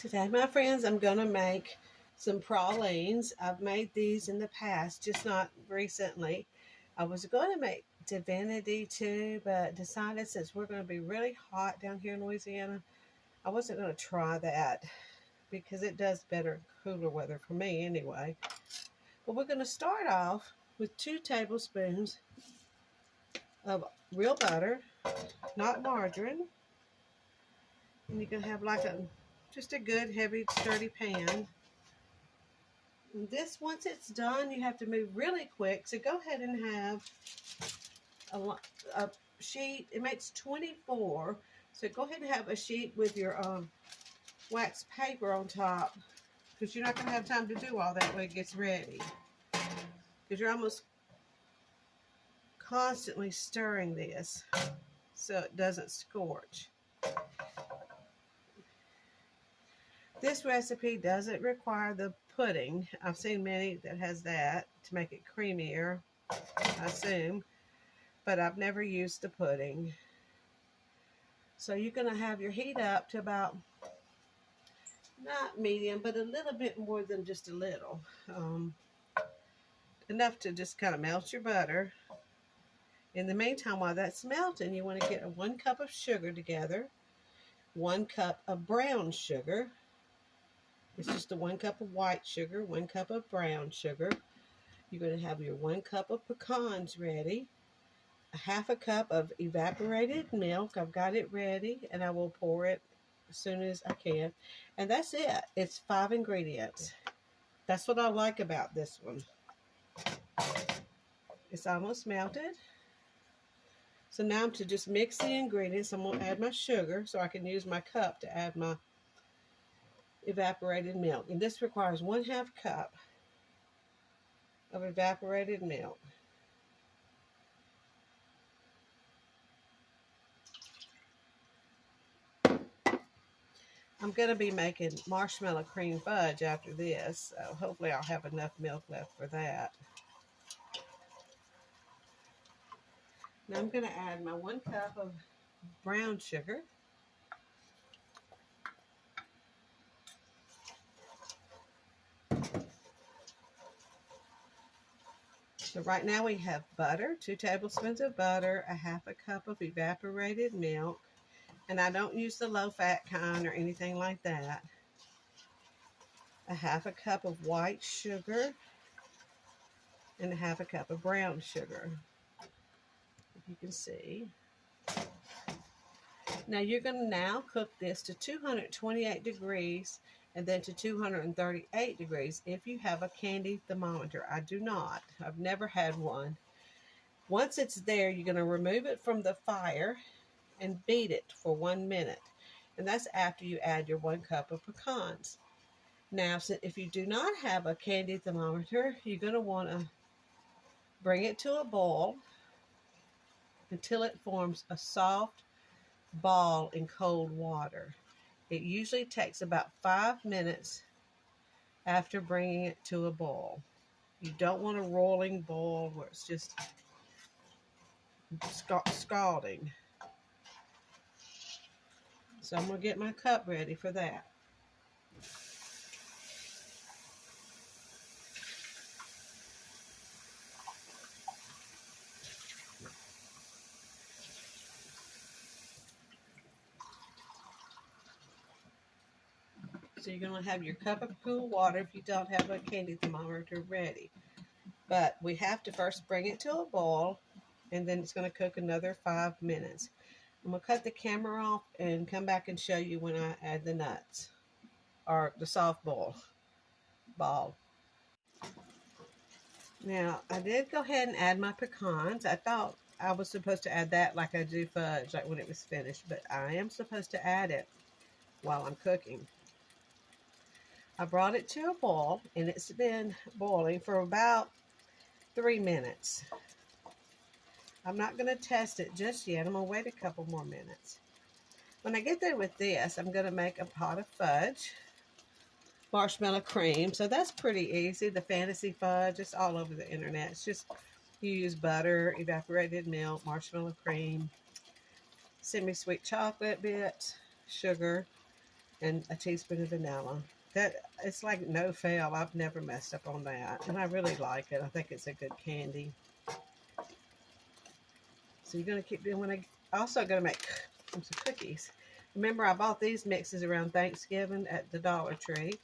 Today, my friends, I'm going to make some pralines. I've made these in the past, just not recently. I was going to make divinity too, but decided since we're going to be really hot down here in Louisiana, I wasn't going to try that because it does better in cooler weather for me anyway. But we're going to start off with 2 tablespoons of real butter, not margarine. And you can have like just a good heavy sturdy pan. And this, once it's done, you have to move really quick. So go ahead and have a sheet. It makes 24. So go ahead and have a sheet with your wax paper on top, because you're not going to have time to do all that when it gets ready. Because you're almost constantly stirring this so it doesn't scorch. This recipe doesn't require the pudding. I've seen many that has that to make it creamier, I assume, but I've never used the pudding. So you're going to have your heat up to about, not medium, but a little bit more than just a little. Enough to just kind of melt your butter. In the meantime, while that's melting, you want to get 1 cup of sugar together, 1 cup of brown sugar. It's just 1 cup of white sugar, 1 cup of brown sugar. You're going to have your 1 cup of pecans ready, 1/2 cup of evaporated milk. I've got it ready, and I will pour it as soon as I can. And that's it. It's 5 ingredients. That's what I like about this one. It's almost melted. So now I'm to just mix the ingredients. I'm going to add my sugar so I can use my cup to add my evaporated milk. And this requires 1/2 cup of evaporated milk. I'm going to be making marshmallow cream fudge after this, so hopefully I'll have enough milk left for that. Now I'm going to add my 1 cup of brown sugar. So right now we have butter, 2 tablespoons of butter, 1/2 cup of evaporated milk, and I don't use the low-fat kind or anything like that. 1/2 cup of white sugar, and 1/2 cup of brown sugar, if you can see. Now you're going to now cook this to 228 degrees and then to 238 degrees if you have a candy thermometer. I do not. I've never had one. Once it's there, you're going to remove it from the fire and beat it for 1 minute. And that's after you add your 1 cup of pecans. Now, if you do not have a candy thermometer, you're going to want to bring it to a boil until it forms a soft ball in cold water. It usually takes about 5 minutes after bringing it to a boil. You don't want a rolling boil where it's just scalding. So I'm going to get my cup ready for that. So you're going to have your cup of cool water if you don't have a candy thermometer ready. But we have to first bring it to a boil, and then it's going to cook another 5 minutes. I'm going to cut the camera off and come back and show you when I add the nuts, or the soft ball. Now, I did go ahead and add my pecans. I thought I was supposed to add that like I do fudge, like when it was finished, but I am supposed to add it while I'm cooking. I brought it to a boil, and it's been boiling for about 3 minutes. I'm not going to test it just yet. I'm going to wait a couple more minutes. When I get there with this, I'm going to make a pot of fudge, marshmallow cream. So that's pretty easy. The fantasy fudge, it's all over the internet. It's just you use butter, evaporated milk, marshmallow cream, semi-sweet chocolate bits, sugar, and a teaspoon of vanilla. That it's like no fail. I've never messed up on that, and I really like it. I think it's a good candy. So you're gonna keep doing. Also gonna make some cookies. Remember, I bought these mixes around Thanksgiving at the Dollar Tree.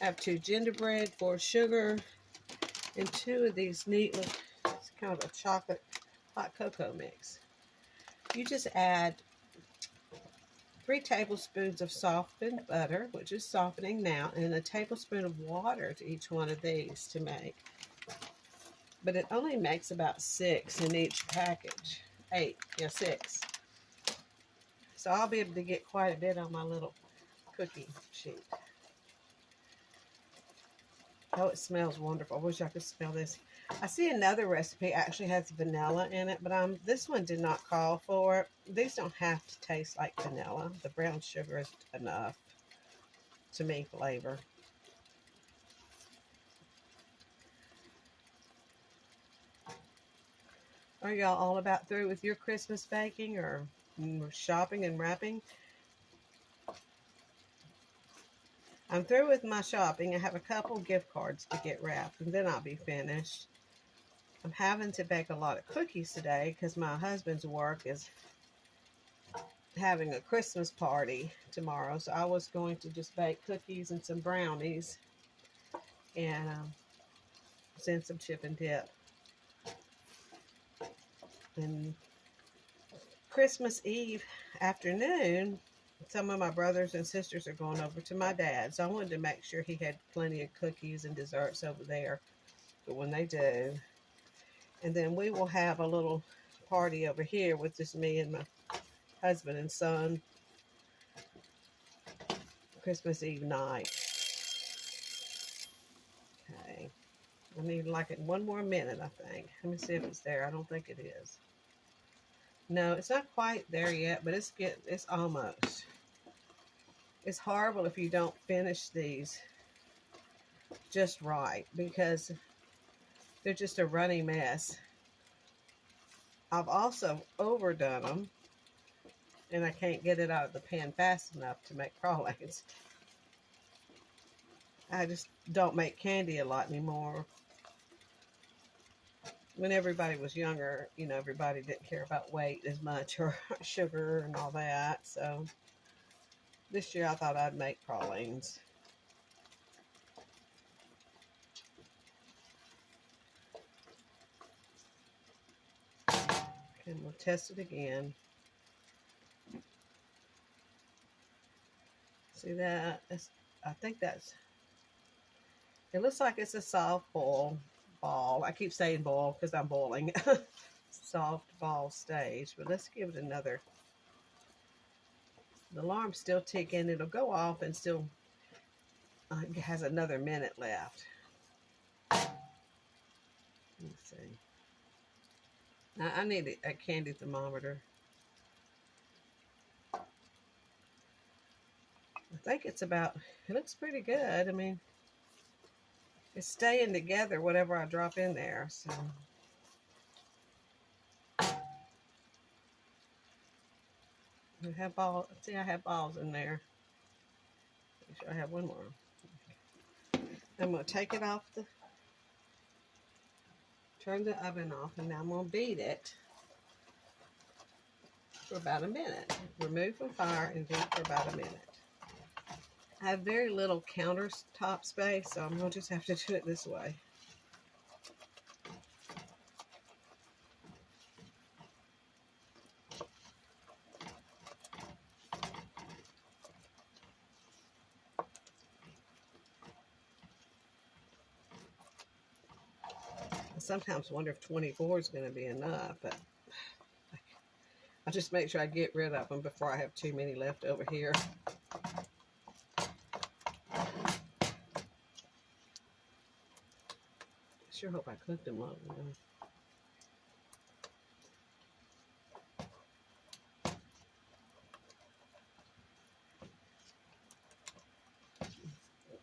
I have 2 gingerbread, 4 sugar, and 2 of these neat little, it's kind of a chocolate hot cocoa mix. You just add 3 tablespoons of softened butter, which is softening now, and a tablespoon of water to each one of these to make. But it only makes about 6 in each package. 8, yeah, 6. So I'll be able to get quite a bit on my little cookie sheet. Oh, it smells wonderful. I wish I could smell this. I see another recipe actually has vanilla in it, but this one did not call for it. These don't have to taste like vanilla. The brown sugar is enough to me flavor. Are y'all all about through with your Christmas baking or shopping and wrapping? I'm through with my shopping. I have a couple gift cards to get wrapped, and then I'll be finished. I'm having to bake a lot of cookies today because my husband's work is having a Christmas party tomorrow. So I was going to just bake cookies and some brownies and send some chip and dip. And Christmas Eve afternoon, some of my brothers and sisters are going over to my dad's. So I wanted to make sure he had plenty of cookies and desserts over there for when they do. And then we will have a little party over here with just me and my husband and son. Christmas Eve night. Okay. I need like it 1 more minute, I think. Let me see if it's there. I don't think it is. No, it's not quite there yet, but it's almost. It's horrible if you don't finish these just right because they're just a runny mess. I've also overdone them, and I can't get it out of the pan fast enough to make pralines. I just don't make candy a lot anymore. When everybody was younger, you know, everybody didn't care about weight as much or sugar and all that. So this year I thought I'd make pralines. And we'll test it again. See that? I think that's, it looks like it's a soft ball. I keep saying ball because I'm boiling. Soft ball stage, but let's give it another. The alarm's still ticking. It'll go off and still has another minute left. Let's see. I need a candy thermometer. I think it's about, it looks pretty good. I mean, it's staying together, whatever I drop in there. So I have balls. See, I have balls in there. Make sure I have 1 more. I'm going to take it off turn the oven off, and now I'm going to beat it for about a minute. Remove from fire and beat for about a minute. I have very little countertop space, so I'm going to just have to do it this way. I sometimes wonder if 24 is going to be enough, but I'll just make sure I get rid of them before I have too many left over here. Sure hope I cooked them long enough.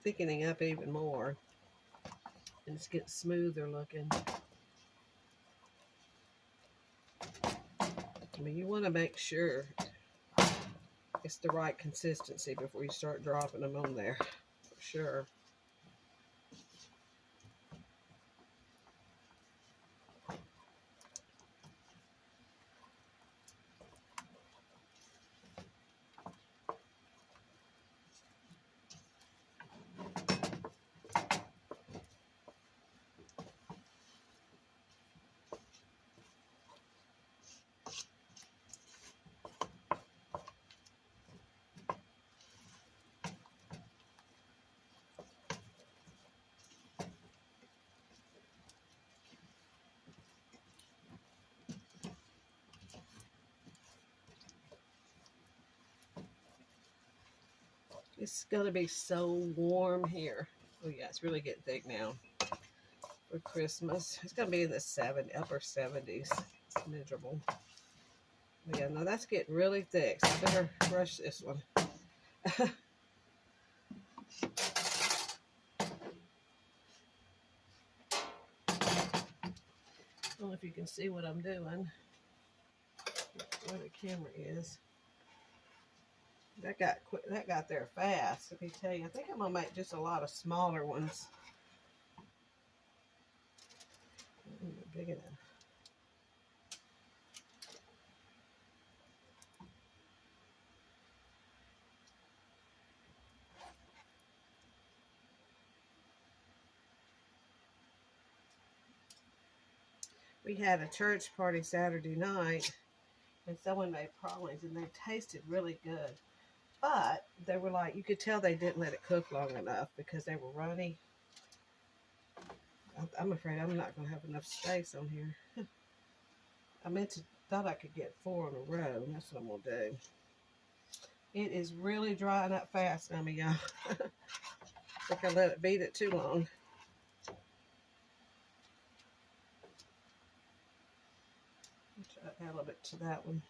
Thickening up even more, and it's getting smoother looking. I mean, you want to make sure it's the right consistency before you start dropping them on there, for sure. It's gonna be so warm here. Oh yeah, it's really getting thick now for Christmas. It's gonna be in the upper 70s. It's miserable. But yeah, no, that's getting really thick. So I better brush this one. I don't know if you can see what I'm doing. Where the camera is. That got there fast. Let me tell you, I think I'm gonna make just a lot of smaller ones. Big enough. We had a church party Saturday night, and someone made pralines, and they tasted really good. But they were like, you could tell they didn't let it cook long enough because they were runny. I'm afraid I'm not going to have enough space on here. Thought I could get 4 in a row. That's what I'm going to do. It is really drying up fast on me, y'all. I think I let it beat it too long. Try to add a little bit to that one.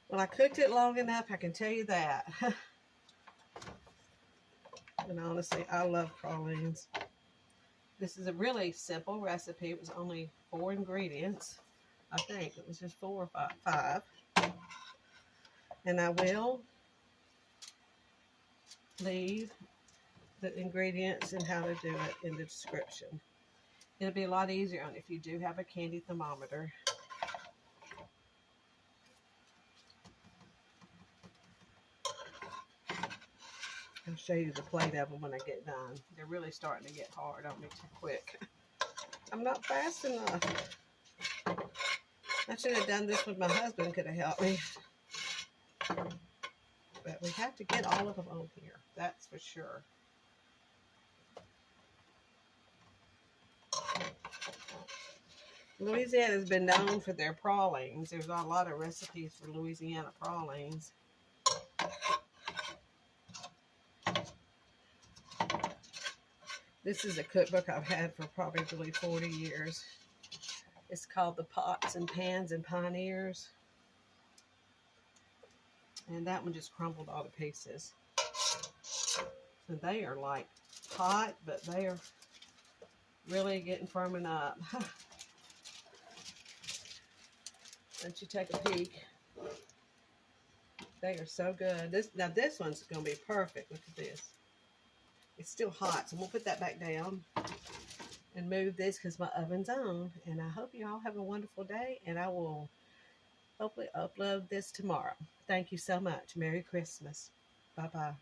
Well, I cooked it long enough, I can tell you that. And honestly, I love pralines. This is a really simple recipe. It was only 4 ingredients. I think it was just 4 or 5. And I will leave the ingredients and how to do it in the description. It'll be a lot easier if you do have a candy thermometer. I'll show you the plate of them when I get done. They're really starting to get hard on me too quick. I'm not fast enough. I should have done this when my husband could have helped me. But we have to get all of them on here. That's for sure. Louisiana has been known for their pralines. There's a lot of recipes for Louisiana pralines. This is a cookbook I've had for probably 40 years. It's called The Pots and Pans and Pioneers. And that one just crumbled all to pieces. And they are like hot, but they are really getting firming up. Let you take a peek. They are so good. This one's going to be perfect. Look at this. It's still hot, so we'll put that back down and move this because my oven's on. And I hope you all have a wonderful day, and I will hopefully upload this tomorrow. Thank you so much. Merry Christmas. Bye-bye.